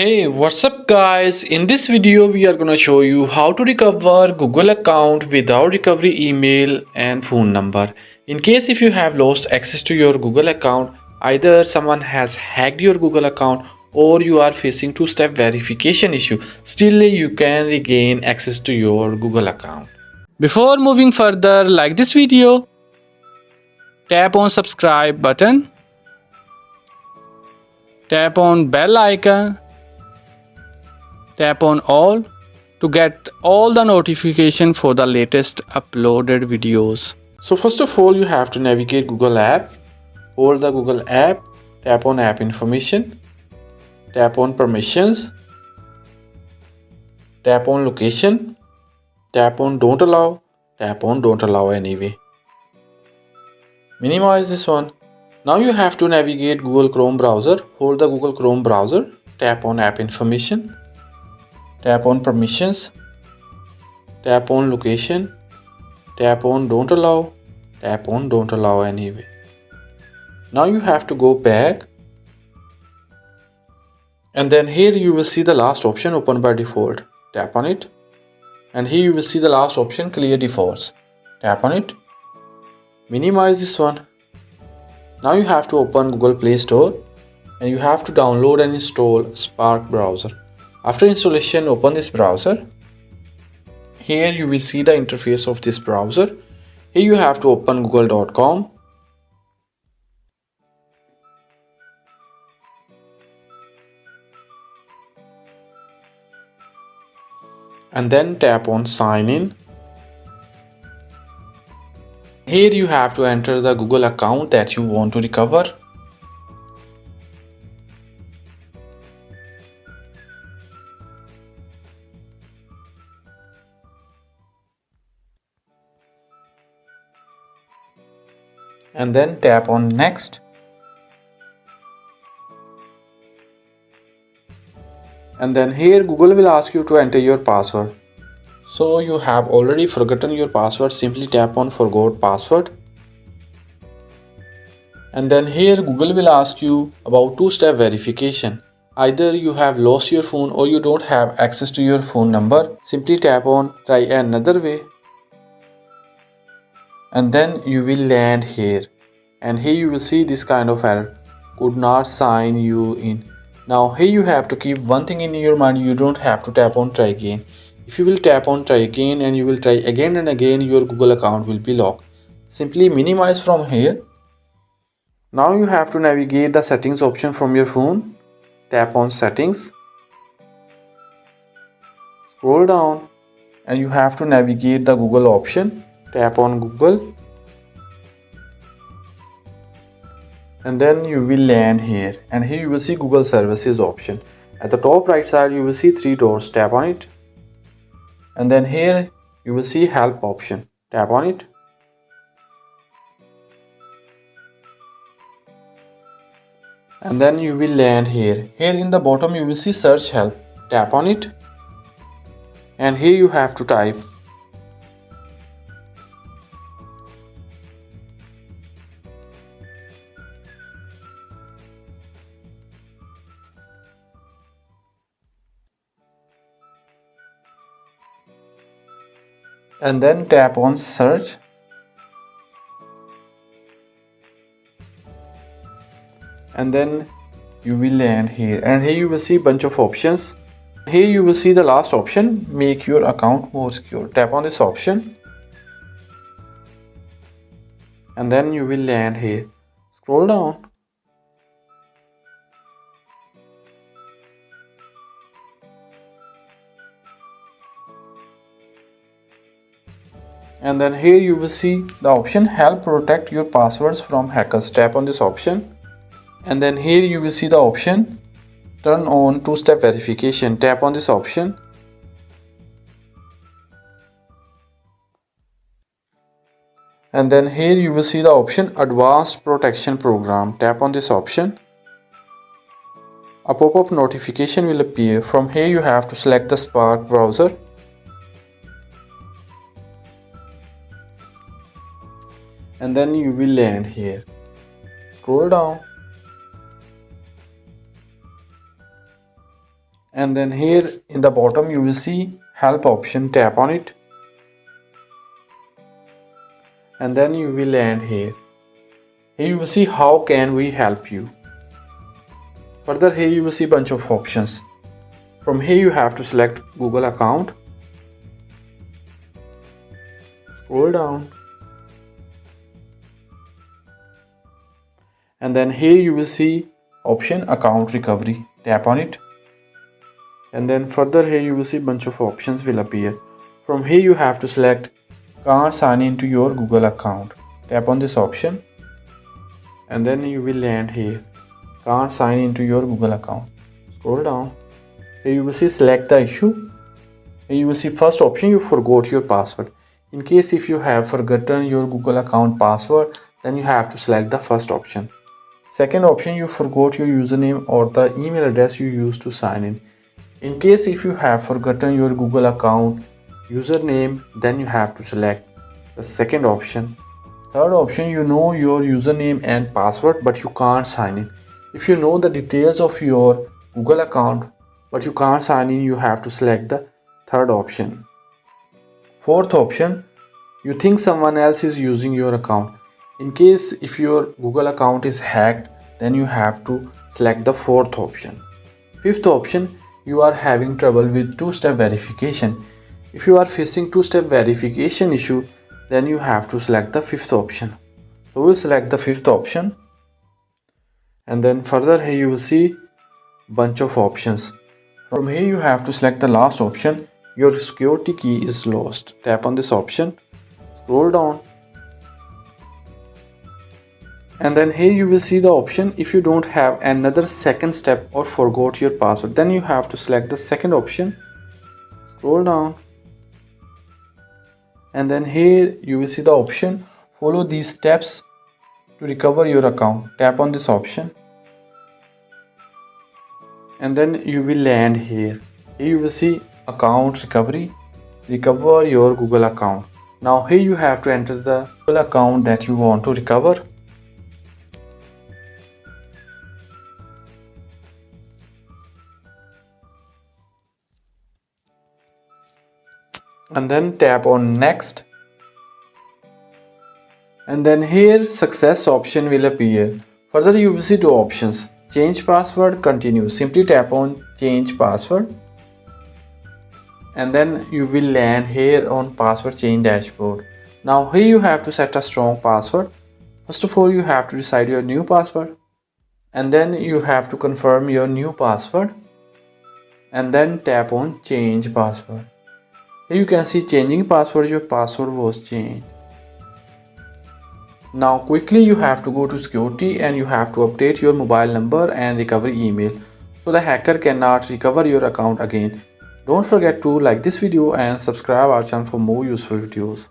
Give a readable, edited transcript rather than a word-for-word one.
Hey, what's up guys? In this video we are gonna show you how to recover Google account without recovery email and phone number. In case if you have lost access to your Google account, either someone has hacked your Google account or you are facing two-step verification issue, still you can regain access to your Google account. Before moving further, like this video, tap on subscribe button, tap on bell icon, tap on all to get all the notification for the latest uploaded videos. So first of all, you have to navigate Google app. Hold the Google app, tap on app information, tap on permissions, tap on location, tap on don't allow, tap on don't allow anyway. Minimize this one. Now you have to navigate Google Chrome browser. Hold the Google Chrome browser, tap on app information, tap on permissions, tap on location, tap on don't allow, tap on don't allow anyway. Now you have to go back, and then here you will see the last option open by default. Tap on it, and here you will see the last option clear defaults. Tap on it, minimize this one. Now you have to open Google Play Store and you have to download and install Spark browser. After installation, open this browser. Here you will see the interface of this browser. Here you have to open google.com. And then tap on sign in. Here you have to enter the Google account that you want to recover. And then tap on next. And then here Google will ask you to enter your password. So you have already forgotten your password, simply tap on forgot password. And then here Google will ask you about two-step verification. Either you have lost your phone or you don't have access to your phone number. Simply tap on try another way. And then you will land here. And here you will see this kind of error. Could not sign you in. Now here you have to keep one thing in your mind, you don't have to tap on try again. If you will tap on try again and you will try again and again, your Google account will be locked. Simply minimize from here. Now you have to navigate the settings option from your phone. Tap on settings. Scroll down and you have to navigate the Google option. Tap on Google. And then you will land here. And here you will see Google services option. At the top right side you will see three dots. Tap on it. And then here you will see help option. Tap on it. And then you will land here. Here in the bottom you will see search help. Tap on it. And here you have to type. And then tap on search. And then you will land here, and here you will see bunch of options. Here you will see the last option, make your account more secure. Tap on this option and then you will land here. Scroll down and then here you will see the option help protect your passwords from hackers. Tap on this option. And then here you will see the option turn on two-step verification. Tap on this option. And then here you will see the option advanced protection program. Tap on this option. A pop-up notification will appear. From here you have to select the Spark browser. And then you will land here. Scroll down And then here in the bottom you will see help option, tap on it. And then you will land here. Here you will see how can we help you. Further here you will see bunch of options. From here you have to select Google account. Scroll down. And then here you will see option account recovery. Tap on it. And then further here you will see bunch of options will appear. From here you have to select can't sign into your Google account. Tap on this option. And then you will land here. Can't sign into your Google account. Scroll down. Here you will see select the issue. Here you will see first option, you forgot your password. In case if you have forgotten your Google account password, then you have to select the first option. Second option, you forgot your username or the email address you used to sign in. In case if you have forgotten your Google account username, then you have to select the second option. Third option, you know your username and password but you can't sign in. If you know the details of your Google account but you can't sign in, you have to select the third option. Fourth option, you think someone else is using your account. In case if your Google account is hacked, then you have to select the fourth option. Fifth option, you are having trouble with two-step verification. If you are facing two-step verification issue, then you have to select the fifth option. So we'll select the fifth option. And then further here you will see bunch of options. From here you have to select the last option. Your security key is lost. Tap on this option. Scroll down. And then here you will see the option if you don't have another second step or forgot your password, then you have to select the second option. Scroll down. And then here you will see the option follow these steps to recover your account. Tap on this option. And then you will land here. Here you will see account recovery. Recover your Google account. Now here you have to enter the Google account that you want to recover. And then tap on next. And then here success option will appear. Further you will see two options, change password, continue. Simply tap on change password. And then you will land here on password change dashboard. Now here you have to set a strong password. First of all you have to decide your new password. And then you have to confirm your new password. And then tap on change password. Here you can see changing password, your password was changed. Now quickly you have to go to security and you have to update your mobile number and recovery email so the hacker cannot recover your account again. Don't forget to like this video and subscribe our channel for more useful videos.